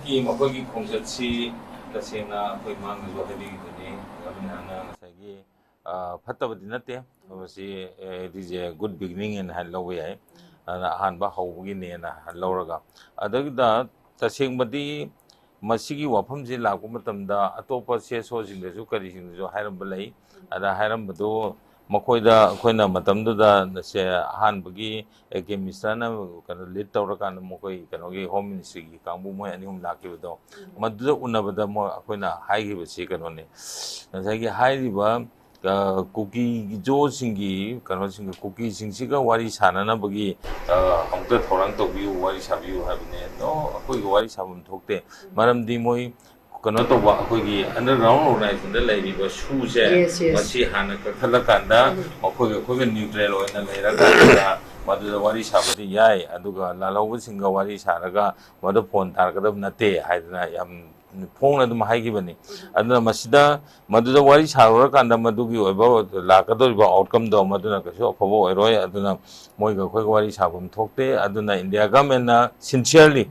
ꯍꯟꯗꯛꯀꯤ ꯃꯈꯣꯏꯒꯤ ꯈꯣꯡꯆꯠꯁꯤ ꯇꯁꯦꯡꯅ ꯑꯩꯈꯣꯏ ꯃꯥꯡꯗꯁꯨ ꯍꯥꯏꯕꯤꯈꯤꯕꯅꯤ ꯒꯃꯦꯟꯅ ꯉꯁꯥꯏꯒꯤ ꯐꯠꯇꯕꯗꯤ ꯅꯠꯇꯦ ꯃꯁꯤ ꯏꯠ ꯏꯖ ꯑꯦ ꯒꯨꯗ ꯕꯤꯒꯤꯅꯤꯡ ꯍꯥꯏꯅ ꯂꯧꯕ ꯌꯥꯏ ꯑꯍꯥꯟꯕ ꯍꯧꯕꯒꯤꯅꯦꯅ ꯂꯧꯔꯒ ꯑꯗꯨꯗ ꯇꯁꯦꯡꯕꯗꯤ ꯃꯁꯤꯒꯤ ꯋꯥꯐꯝꯁꯤ ꯂꯥꯛꯄ ꯃꯇꯝꯗ ꯑꯇꯣꯞꯄ ꯁꯦ ꯁꯣꯁꯤꯡꯗꯁꯨ ꯀꯔꯤꯁꯤꯡꯗꯁꯨ ꯍꯥꯏꯔꯝꯕ ꯂꯩ ꯑꯗ ꯍꯥꯏꯔꯝꯕꯗꯨ ꯃꯈꯣꯏꯗ ꯑꯩꯈꯣꯏꯅ ꯃꯇꯝꯗꯨꯗ ꯁꯦ ꯑꯍꯥꯟꯕꯒꯤ ꯑꯦ ꯀꯦ ꯃꯤꯅꯤꯁꯇꯔꯅ ꯀꯩꯅꯣ ꯂꯤꯗ ꯇꯧꯔꯀꯥꯟꯗ ꯃꯈꯣꯏ ꯀꯩꯅꯣꯒꯤ ꯍꯣꯝ ꯃꯤꯅꯤꯁꯇ꯭ꯔꯤꯒꯤ ꯀꯥꯡꯕꯨ ꯃꯣꯏ ꯑꯅꯤ ꯑꯍꯨꯝ ꯂꯥꯛꯈꯤꯕꯗꯣ ꯃꯗꯨꯗ ꯎꯅꯕꯗ ꯑꯩꯈꯣꯏꯅ ꯍꯥꯏꯈꯤꯕꯁꯤ ꯀꯩꯅꯣꯅꯤ ꯉꯁꯥꯏꯒꯤ ꯍꯥꯏꯔꯤꯕ ꯀꯨꯀꯤ ꯖꯣꯁꯤꯡꯒꯤ ꯀꯩꯅꯣꯁꯤꯡꯒ ꯀꯨꯀꯤꯁꯤꯡꯁꯤꯒ ꯋꯥꯔꯤ ꯁꯥꯟꯅꯅꯕꯒꯤ ꯑꯃꯨꯛꯇ ꯊꯧꯔꯥꯡ ꯇꯧꯕꯤꯌꯨ ꯋꯥꯔꯤ ꯁꯥꯕꯤꯌꯨ ꯍꯥꯏꯕꯅꯦ ꯑꯗꯣ ꯑꯩꯈꯣꯏꯒ ꯋꯥꯔꯤ ꯁꯥꯐꯝ ꯊꯣꯛꯇꯦ ꯃꯔꯝꯗꯤ ꯃꯣꯏ ꯀꯩꯅꯣ ꯇꯧꯕ ꯑꯩꯈꯣꯏꯒꯤ ꯑꯟꯗꯔꯒ꯭ꯔꯥꯎꯟ ꯑꯣꯔꯒꯅꯥꯏꯖꯦꯁꯟꯗ ꯂꯩꯔꯤꯕ ꯁꯨꯁꯦ ꯃꯁꯤ ꯍꯥꯟꯅ ꯀꯛꯊꯠꯂꯀꯥꯟꯗ ꯑꯩꯈꯣꯏꯒ ꯅ꯭ꯌꯨꯇ꯭ꯔꯦꯜ ꯑꯣꯏꯅ ꯂꯩꯔꯀꯥꯟꯗ ꯃꯗꯨꯗ ꯋꯥꯔꯤ ꯁꯥꯕꯗꯤ ꯌꯥꯏ ꯑꯗꯨꯒ ꯂꯥꯜꯍꯧꯕꯁꯤꯡꯒ ꯋꯥꯔꯤ ꯁꯥꯔꯒ ꯃꯗꯨ ꯐꯣꯟ ꯇꯥꯔꯛꯀꯗꯕ ꯅꯠꯇꯦ ꯍꯥꯏꯗꯅ ꯌꯥꯝ ꯐꯣꯡꯅ ꯑꯗꯨꯝ ꯍꯥꯏꯈꯤꯕꯅꯤ ꯑꯗꯨꯅ ꯃꯁꯤꯗ ꯃꯗꯨꯗ ꯋꯥꯔꯤ ꯁꯥꯔꯨꯔꯀꯥꯟꯗ ꯃꯗꯨꯒꯤ ꯑꯣꯏꯕ ꯂꯥꯛꯀꯗꯧꯔꯤꯕ ꯑꯥꯎꯠꯀꯝꯗꯣ ꯃꯗꯨꯅ ꯀꯩꯁꯨ ꯑꯐꯕ ꯑꯣꯏꯔꯣꯏ ꯑꯗꯨꯅ ꯃꯣꯏꯒ ꯑꯩꯈꯣꯏꯒ ꯋꯥꯔꯤ ꯁꯥꯐꯝ ꯊꯣꯛꯇꯦ ꯑꯗꯨꯅ ꯏꯟꯗꯤꯌꯥ ꯒꯚꯔꯟꯃꯦꯟꯠꯅ ꯁꯤꯟꯁꯤꯌꯔꯂꯤ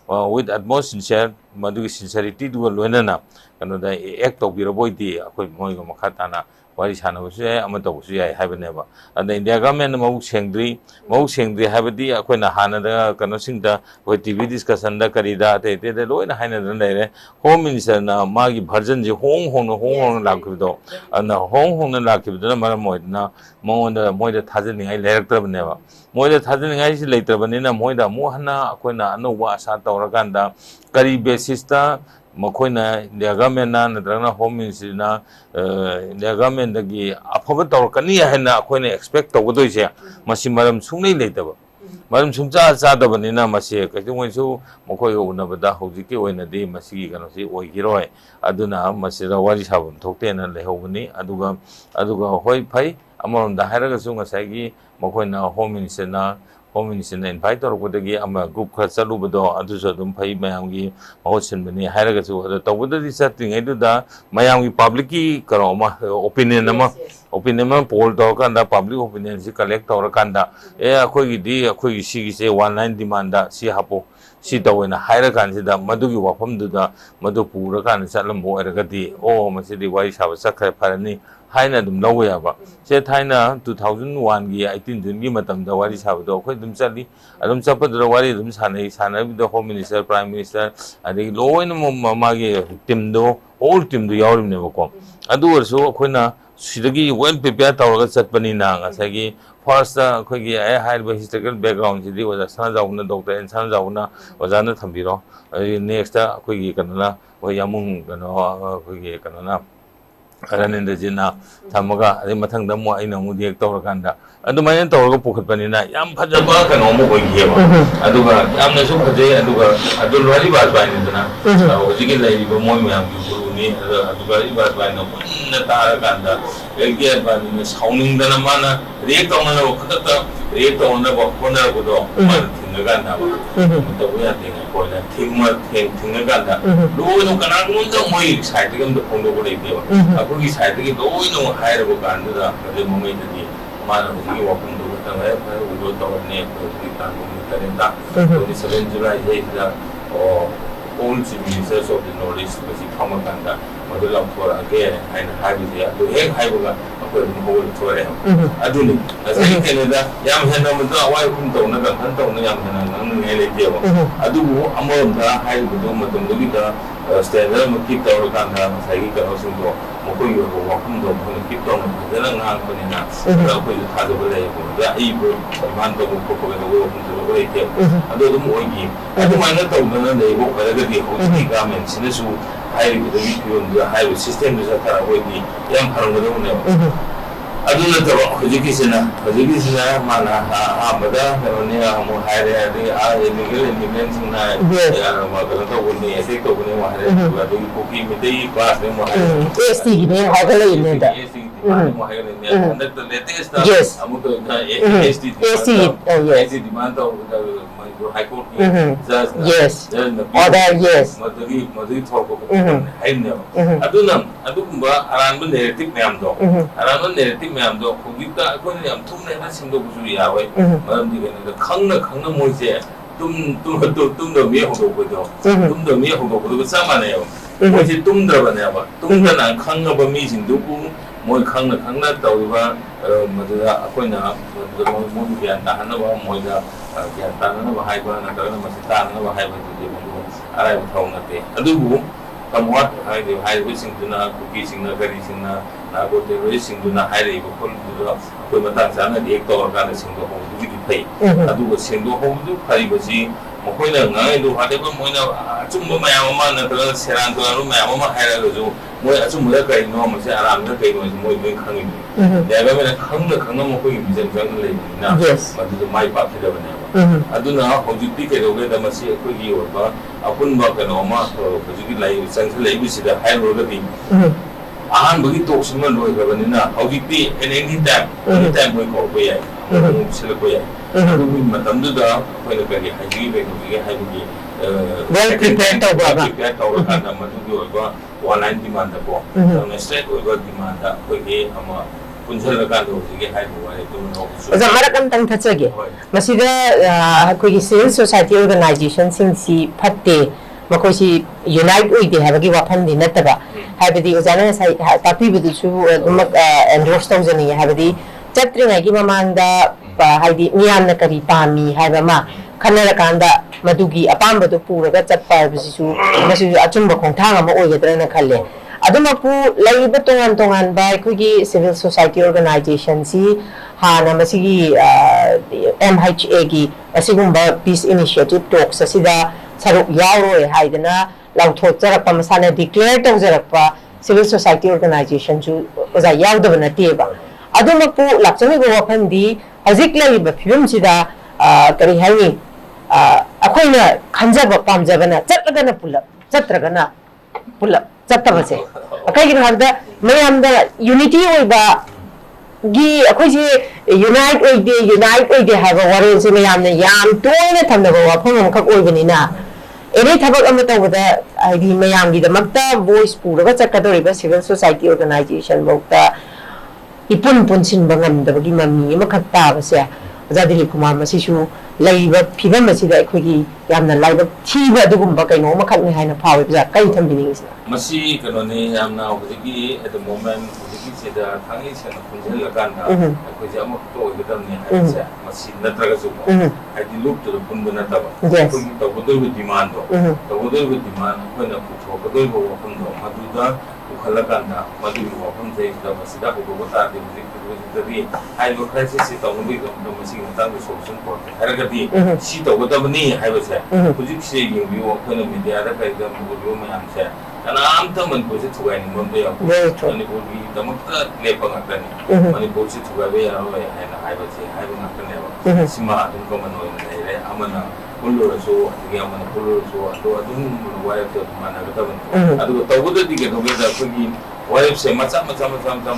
ꯋꯤꯠ ꯑꯠꯃꯣꯁ ꯁꯤꯟꯁꯤꯌꯔ ꯃꯗꯨꯒꯤ ꯁꯤꯟꯁꯤꯌꯔꯤꯇꯤꯗꯨꯒ ꯂꯣꯏꯅꯅ ꯀꯩꯅꯣꯗ ꯑꯦꯛ ꯇꯧꯕꯤꯔꯕ ꯑꯣꯏꯗꯤ ꯑꯩꯈꯣꯏ ꯃꯣꯏꯒ ꯃꯈꯥ ꯇꯥꯅ ꯋꯥꯔꯤ ꯁꯥꯟꯅꯕꯁꯨ ꯌꯥꯏ ꯑꯃ ꯇꯧꯕꯁꯨ ꯌꯥꯏ ꯍꯥꯏꯕꯅꯦꯕ ꯑꯗꯨꯅ ꯏꯟꯗꯤꯌꯥ ꯒꯚꯔꯟꯃꯦꯟꯠꯅ ꯃꯕꯨꯛ ꯁꯦꯡꯗ꯭ꯔꯤ ꯍꯥꯏꯕꯗꯤ ꯑꯩꯈꯣꯏꯅ ꯍꯥꯟꯅꯗ ꯀꯩꯅꯣꯁꯤꯡꯗ ꯑꯩꯈꯣꯏ ꯇꯤꯚꯤ ꯗꯤꯁꯀꯁꯟꯗ ꯀꯔꯤꯗ ꯑꯇꯩ ꯑꯇꯩꯗ ꯂꯣꯏꯅ ꯍꯥꯏꯅꯗꯅ ꯂꯩꯔꯦ ꯍꯣꯝ ꯃꯤꯅꯤꯁꯇꯔꯅ ꯃꯥꯒꯤ ꯚꯔꯖꯟꯁꯤ ꯍꯣꯡꯅ ꯂꯥꯛꯈꯤꯕꯗꯣ ꯑꯗꯨꯅ ꯍꯣꯡꯅ ꯂꯥꯛꯈꯤꯕꯗꯨꯅ ꯃꯔꯝ ꯑꯣꯏꯗꯅ ꯃꯣꯏꯗ ꯊꯥꯖꯅꯤꯡꯉꯥꯏ ꯂꯩꯔꯛꯇ꯭ꯔꯕꯅꯦꯕ ꯃꯣꯏꯗ ꯊꯥꯖꯅꯤꯡꯉꯥꯏꯁꯤ ꯂꯩꯇ꯭ꯔꯕꯅꯤꯅ ꯃꯣꯏꯗ ꯑꯃꯨꯛ ꯍꯟꯅ ꯑꯩꯈꯣꯏꯅ ꯑꯅꯧꯕ ꯑꯁꯥ ꯇꯧꯔꯀꯥꯟꯗ ꯀꯔꯤ ꯕꯦꯁꯤꯁꯇ ꯃꯈꯣꯏꯅ ꯏꯟꯗꯤꯌꯥ ꯒꯚꯔꯟꯃꯦꯟꯠꯅ ꯅꯠꯇ꯭ꯔꯒꯅ ꯍꯣꯝ ꯃꯤꯅꯤꯁꯇ꯭ꯔꯤꯅ ꯏꯟꯗꯤꯌꯥ ꯒꯚꯔꯟꯃꯦꯟꯠꯗꯒꯤ ꯑꯐꯕ ꯇꯧꯔꯛꯀꯅꯤ ꯍꯥꯏꯅ ꯑꯩꯈꯣꯏꯅ ꯑꯦꯛꯁꯄꯦꯛ ꯇꯧꯒꯗꯣꯏꯁꯦ ꯃꯁꯤ ꯃꯔꯝ ꯁꯨꯡꯂꯩ ꯂꯩꯇꯕ ꯃꯔꯝ ꯁꯨꯡꯆꯥ ꯆꯥꯗꯕꯅꯤꯅ ꯃꯁꯤ ꯀꯩꯗꯧꯉꯩꯁꯨ ꯃꯈꯣꯏꯒ ꯎꯅꯕꯗ ꯍꯧꯖꯤꯛꯀꯤ ꯑꯣꯏꯅꯗꯤ ꯃꯁꯤꯒꯤ ꯀꯩꯅꯣꯁꯤ ꯑꯣꯏꯈꯤꯔꯣꯏ ꯑꯗꯨꯅ ꯃꯁꯤꯗ ꯋꯥꯔꯤ ꯁꯥꯐꯝ ꯊꯣꯛꯇꯦꯅ ꯂꯩꯍꯧꯕꯅꯤ ꯑꯗꯨꯒ ꯍꯣꯏ ꯐꯩ ꯑꯃꯔꯣꯝꯗ ꯍꯥꯏꯔꯒꯁꯨ ꯉꯁꯥꯏꯒꯤ ꯃꯈꯣꯏꯅ ꯍꯣꯝ ꯃꯤꯅꯤꯁꯇꯔꯅ ꯏꯟꯚꯥꯏꯠ ꯇꯧꯔꯛꯄꯗꯒꯤ ꯑꯃ ꯒ꯭ꯔꯨꯞ ꯈꯔ ꯆꯠꯂꯨꯕꯗꯣ ꯑꯗꯨꯁꯨ ꯑꯗꯨꯝ ꯐꯩ ꯃꯌꯥꯝꯒꯤ ꯃꯍꯨꯠ ꯁꯤꯟꯕꯅꯤ ꯍꯥꯏꯔꯒꯁꯨ ꯑꯗꯣ ꯇꯧꯕꯗꯗꯤ ꯆꯠꯇ꯭ꯔꯤꯉꯩꯗꯨꯗ ꯃꯌꯥꯝꯒꯤ ꯄꯥꯕ꯭ꯂꯤꯛꯀꯤ ꯀꯩꯅꯣ ꯑꯃ ꯑꯣꯄꯤꯅꯤꯌꯟ ꯑꯃ ꯄꯣꯜ ꯇꯧꯔꯀꯥꯟꯗ ꯄꯥꯕ꯭ꯂꯤꯛ ꯑꯣꯄꯤꯅꯤꯌꯟꯁꯤ ꯀꯂꯦꯛ ꯇꯧꯔꯀꯥꯟꯗ ꯑꯩꯈꯣꯏꯒꯤ ꯁꯤꯒꯤꯁꯦ 1 ꯗꯤꯃꯥꯟꯗ ꯁꯤ ꯍꯥꯞꯄꯨ ꯁꯤ ꯇꯧꯋꯦꯅ ꯍꯥꯏꯔꯀꯥꯟꯁꯤꯗ ꯃꯗꯨꯒꯤ ꯋꯥꯐꯝꯗꯨꯗ ꯃꯗꯨ ꯄꯨꯔꯀꯥꯟꯗ ꯆꯠꯂꯝꯕ ꯑꯣꯏꯔꯒꯗꯤ ꯃꯁꯤꯗꯤ ꯋꯥꯔꯤ ꯁꯥꯕ ꯆꯠꯈ꯭ꯔꯦ ꯐꯔꯅꯤ ꯍꯥꯏꯅ ꯑꯗꯨꯝ ꯂꯧꯕ ꯌꯥꯕ ꯁꯦ ꯊꯥꯏꯅ 2001ꯒꯤ 18 ꯖꯨꯟꯒꯤ ꯃꯇꯝꯗ ꯋꯥꯔꯤ ꯁꯥꯕꯗꯣ ꯑꯩꯈꯣꯏ ꯑꯗꯨꯝ ꯆꯠꯂꯤ ꯑꯗꯨꯝ ꯆꯠꯄꯗꯨꯗ ꯋꯥꯔꯤ ꯑꯗꯨꯝ ꯁꯥꯟꯅꯕꯤꯗ ꯍꯣꯝ ꯃꯤꯅꯤꯁꯇꯔ ꯄ꯭ꯔꯥꯏꯝ ꯃꯤꯅꯤꯁꯇꯔ ꯑꯗꯒꯤ ꯂꯣꯏꯅꯃꯛ ꯃꯥꯒꯤ ꯇꯤꯝꯗꯣ ꯍꯣꯜ ꯇꯤꯝꯗꯣ ꯌꯥꯎꯔꯤꯕꯅꯦꯕꯀꯣ ꯑꯗꯨ ꯑꯣꯏꯔꯁꯨ ꯑꯩꯈꯣꯏꯅ ꯁꯤꯗꯒꯤ ꯋꯦꯜ ꯄ꯭ꯔꯤꯄꯦꯌꯔ ꯇꯧꯔꯒ ꯆꯠꯄꯅꯤꯅ ꯉꯁꯥꯏꯒꯤ ꯐꯥꯔꯁꯇ ꯑꯩꯈꯣꯏꯒꯤ ꯍꯥꯏꯔꯤꯕ ꯍꯤꯁꯇꯣꯔꯤꯀꯦꯜ ꯕꯦꯛꯒ꯭ꯔꯥꯎꯟꯁꯤꯗꯤ ꯑꯣꯖꯥ ꯁꯅꯥꯖꯥꯎꯕꯅ ꯗꯣꯛꯇꯔ ꯑꯦꯟ ꯁꯅꯥꯖꯥꯎꯕꯅ ꯑꯣꯖꯥꯅ ꯊꯝꯕꯤꯔꯣ ꯑꯗꯒꯤ ꯅꯦꯛꯁꯇ ꯑꯩꯈꯣꯏꯒꯤ ꯀꯩꯅꯣꯅ ꯑꯩꯈꯣꯏ ꯌꯥꯃꯨꯡ ꯑꯩꯈꯣꯏꯒꯤ ꯀꯩꯅꯣꯅ ꯔꯥꯅꯦꯟꯗ꯭ꯔꯖꯤꯅ ꯊꯝꯃꯒ ꯑꯗꯩ ꯃꯊꯪꯗ ꯑꯃꯨꯛ ꯑꯩꯅ ꯑꯃꯨꯛ ꯔꯤꯌꯦꯛ ꯇꯧꯔꯀꯥꯟꯗ ꯑꯗꯨꯃꯥꯏꯅ ꯇꯧꯔꯒ ꯄꯨꯈꯠꯄꯅꯤꯅ ꯌꯥꯝ ꯐꯖꯕ ꯀꯩꯅꯣ ꯑꯃ ꯑꯣꯏꯈꯤꯑꯕ ꯑꯗꯨꯒ ꯌꯥꯝꯅꯁꯨ ꯐꯖꯩ ꯑꯗꯨꯒ ꯑꯕꯗꯨꯜ ꯋꯥꯔꯤ ꯕꯥꯖꯄꯥꯏꯅꯤꯗꯅ ꯍꯧꯖꯤꯛꯀꯤ ꯂꯩꯔꯤꯕ ꯃꯣꯏ ꯃꯌꯥꯝꯒꯤ ꯒꯨꯔꯨꯅꯤ ꯑꯕꯗꯨꯜ ꯋꯥꯔꯤ ꯕꯥꯖꯄꯥꯏꯅ ꯃꯨꯟꯅ ꯇꯥꯔꯀꯥꯟꯗ ꯑꯗꯨꯃꯥꯏꯅ ꯁꯥꯎꯅꯤꯡꯗꯅ ꯃꯥꯅ ꯔꯤꯌꯦꯛ ꯇꯧꯅꯅꯕ ꯈꯨꯗꯛꯇ ꯔꯤꯌꯦꯛ ꯇꯧꯅꯅꯕ ꯍꯣꯠꯅꯔꯛꯄꯗꯣ ꯃꯥꯅ ꯊꯤꯡꯉꯀꯥꯟꯗ ꯇꯧꯕ ꯌꯥꯗꯦꯅ ꯑꯩꯈꯣꯏꯅ ꯊꯤꯡꯉꯀꯥꯟꯗ ꯂꯣꯏꯅ ꯀꯅꯥꯒꯨꯝꯕꯗ ꯃꯣꯏ ꯁꯥꯏꯠꯇꯒꯤ ꯑꯝꯇ ꯐꯣꯡꯗꯣꯛꯄ ꯂꯩꯇꯦꯕ ꯑꯩꯈꯣꯏꯒꯤ ꯁꯥꯏꯠꯇꯒꯤ ꯂꯣꯏꯅꯃꯛ ꯍꯥꯏꯔꯕ ꯀꯥꯟꯗꯨꯗ ꯑꯗꯨ ꯃꯃꯩꯗꯗꯤ ꯃꯥꯅ ꯍꯧꯖꯤꯛꯀꯤ ꯋꯥꯐꯝꯗꯨ ꯈꯛꯇꯪ ꯐꯔꯦ ꯎꯗꯣ ꯇꯧꯔꯅꯤ ꯍꯧꯖꯤꯛꯀꯤ ꯇꯥꯡ 27 ꯖꯨꯂꯥꯏꯁꯤꯗ all chief ministers of the North East ꯃꯁꯤ ꯐꯝꯃꯀꯥꯟꯗ ꯃꯗꯨ ꯂꯥꯎꯊꯣꯔꯛꯑꯒꯦ ꯍꯥꯏꯅ ꯍꯥꯏꯕꯁꯦ ꯑꯗꯨ ꯍꯦꯛ ꯍꯥꯏꯕꯒ ꯑꯩꯈꯣꯏ ꯑꯗꯨꯝ ꯍꯧꯒꯠꯊꯣꯔꯛꯑꯦ ꯑꯗꯨꯅꯤ ꯉꯁꯥꯏꯒꯤ ꯀꯩꯅꯣꯗ ꯌꯥꯝ ꯍꯦꯟꯅ ꯃꯗꯨ ꯑꯋꯥꯏ ꯑꯈꯨꯝ ꯇꯧꯅ ꯀꯟꯐꯔꯟ ꯇꯧꯅ ꯌꯥꯝ ꯍꯦꯟꯅ ꯉꯥꯡꯅꯤꯡꯉꯥꯏ ꯂꯩꯇꯦꯕ ꯑꯗꯨꯕꯨ ꯑꯃꯔꯣꯝꯗ ꯍꯥꯏꯔꯤꯕꯗꯨ ꯃꯇꯝꯗꯨꯒꯤꯗ ꯁ꯭ꯇꯦꯟꯗꯔ ꯑꯃ ꯀꯤꯞ ꯇꯧꯔꯀꯥꯟꯗ ꯉꯁꯥꯏꯒꯤ ꯀꯩꯅꯣꯁꯤꯡꯗꯣ ꯃꯈꯣꯏꯒꯤ ꯑꯣꯏꯕ ꯋꯥꯐꯝꯗꯣ ꯃꯈꯣꯏꯅ ꯀꯤꯞ ꯇꯧꯅ ꯐꯖꯅ ꯉꯥꯡꯕꯅꯤꯅ ꯑꯩꯈꯣꯏꯁꯨ ꯊꯥꯖꯕ ꯂꯩꯌꯦꯕ ꯑꯗ ꯑꯩꯕꯨ ꯏꯃꯥꯟ ꯇꯧꯕ ꯈꯣꯠꯄꯒ ꯇꯧꯕ ꯋꯥꯐꯝꯁꯨ ꯂꯧꯕ ꯂꯩꯇꯦꯕ ꯑꯗꯨ ꯑꯗꯨꯝ ꯑꯣꯏꯈꯤ ꯑꯗꯨꯃꯥꯏꯅ ꯇꯧꯗꯅ ꯂꯩꯕ ꯑꯣꯏꯔꯒꯗꯤ ꯍꯧꯖꯤꯛꯀꯤ ꯒꯚꯔꯟꯃꯦꯟꯠꯁꯤꯅꯁꯨ ꯍꯥꯏꯔꯤꯕꯗꯨꯒꯤ ꯐꯤꯕꯝꯗꯨꯗ ꯍꯥꯏꯔꯤꯕ ꯁꯤꯁꯇꯦꯝꯗꯨ ꯆꯠꯊꯔꯛꯑꯣꯏꯗꯤ ꯌꯥꯝ ꯐꯔꯝꯒꯗꯧꯕꯅꯦꯕ ꯑꯗꯨ ꯅꯠꯇꯕ ꯍꯧꯖꯤꯛꯀꯤꯁꯤꯅ ꯃꯥꯅ ꯑꯍꯥꯟꯕꯗ ꯀꯩꯅꯣꯅꯤ ꯑꯃꯨꯛ ꯍꯥꯏꯔꯦ ꯑꯗꯒꯤ ꯏꯂꯤꯒꯦꯜ ꯏꯃꯤꯒ꯭ꯔꯦꯟꯁꯤꯡꯅ ꯀꯩꯅꯣ ꯇꯧꯕꯅꯤ ꯑꯦꯇꯦꯛ ꯇꯧꯕꯅꯤ ꯑꯃꯨꯛ ꯍꯥꯏꯔꯦ ꯑꯗꯒꯤ ꯀꯨꯀꯤ ꯃꯩꯇꯩ ꯀ꯭ꯂꯥꯁꯅꯤ ꯑꯃꯨꯛ ꯍꯥꯏꯔꯦ ꯑꯦꯁꯇꯤꯒꯤꯅꯦ ꯍꯥꯏꯒꯠꯂꯛꯏꯅꯦꯗ ꯑꯃꯨꯛ ꯍꯥꯏꯒꯠꯂꯛꯏꯅꯦ ꯍꯟꯗꯛꯇ ꯂꯦꯇꯦꯁꯇ ꯑꯃꯨꯛꯀ ꯑꯦꯁꯇꯤ ꯗꯤꯃꯥꯟ ꯇꯧꯕꯗ ꯃꯅꯤꯄꯨꯔ ꯍꯥꯏꯀꯣꯔꯠꯀꯤ ꯖꯖꯅ ꯃꯗꯨꯒꯤ ꯊꯣꯛꯂꯛꯄ ꯍꯥꯏꯔꯤꯅꯦꯕ ꯑꯗꯨꯅ ꯑꯗꯨꯒꯨꯝꯕ ꯑꯔꯥꯟꯕ ꯅꯦꯔꯦꯇꯤꯚ ꯃꯌꯥꯝꯗꯣ ꯍꯧꯖꯤꯛꯇ ꯑꯩꯈꯣꯏꯅ ꯌꯥꯝ ꯊꯨꯅ ꯍꯦꯟꯅ ꯁꯦꯝꯗꯣꯛꯄꯁꯨ ꯌꯥꯔꯣꯏ ꯃꯔꯝꯗꯤ ꯀꯩꯅꯣꯗ ꯈꯪꯅ ꯃꯣꯏꯁꯦ tumda mi hodokudo tumda mi hodokudo samanayo moji tumdrabanewa tumdana khangaba mi singdubu moi khangna tawba maduda akoina mo gyan tahanaba moida gyan tanana haiba na tawna masitana na haiba du arai thonate adubu kamwat haiba singduna kuki singna gari singna nago terrori singduna haiba kol du koi matang sana di ektor kana singdo ho du gi phai adubu singdo ho du phai basi mokoina ngai du hadeba moina achumba mayam ma na tara seran to ru mayam ma haira ju moi achumba kai no ma se aram na kai no moi khangi ya ga mena khangna mokoi bi jan jang le na madu mai pa phida bane aduna hojikti ke roge da masi koi gi orba apun ba ka no ma hojiki lai sang lai bi sida hairo ga bi ahan bagi tok sima loi ga bane na hojikti anytime moi ko be ya sila ko ya adubi matamduda akoina kari haji be ko ge haji well prepared to kana madugi oiba online demand ko na straight oiba demand ko ge ama punjal ka do ge haji wale to no oza marakam tang thachage masida ko gi civil society organization sing si phatte makoi si unite oide habagi wafan di nataba habadi ozana sai tapi bidu chu endorse tawjani habadi chatringa gi mamanda haidi miyamna kari pami haiba ma khanara kanda madugi apamba do puraga chatpa bisisu masu achumba khongthang ama oigadrana khalle aduma pu laiba tongan ba kugi civil society organization si hana masigi MHA gi asigumba peace initiative talks asida saruk yauro haidana lautho charapa masana declare tawjarapa civil society organization ju oza yaudabana teba aduma pu lakchami go wafandi hajik laiba phibam sida kari haini akoina khanjaba pamjabana chatlagana pulap chatragana pulap chatabase akai harda mayamda unity oiba gi akoi je unite oide haba warol se mayamna yam toina thamnaba wafam khak oibanina ene thabak ama tawada aidi mayamgi da makta voice puraga chakadoriba civil society organization bokta ipun punsin bangam da bagi mami makhak ta base Dilipkumar masisu laiba phibam masida akhoi yamna laiba thiba dugumba kaino makhak ni haina phawe bja kai thambini masi kano ne yamna hojiki at the moment hojiki sida thangi sena punjal laganda akhoi jam to gedam ne haisa masi natraga su adi look to the punbana taba akhoi to bodol demand to bodol demand khona putho bodol bo pundo maduda ukhalaganda madu bo pun sei da masida ko bo ta de di hai lo crisis to ngi ko masi ngata solution ko haragati si to bodabni hai ba se hojik se yu bi wo khona media da kai da bo yo ma am se kana am ta man ko se thugai ni mon de yo ani bo bi da makta le pa ngata ni ani bo se thugai be ya ro hai na hai ba se hai ba ngata ne ba sima dum ko man no ne re amana kullu so agi amana kullu so to adum wa ya to mana ga ta ban adu to bo de ke to ge da ko gi wajib se macam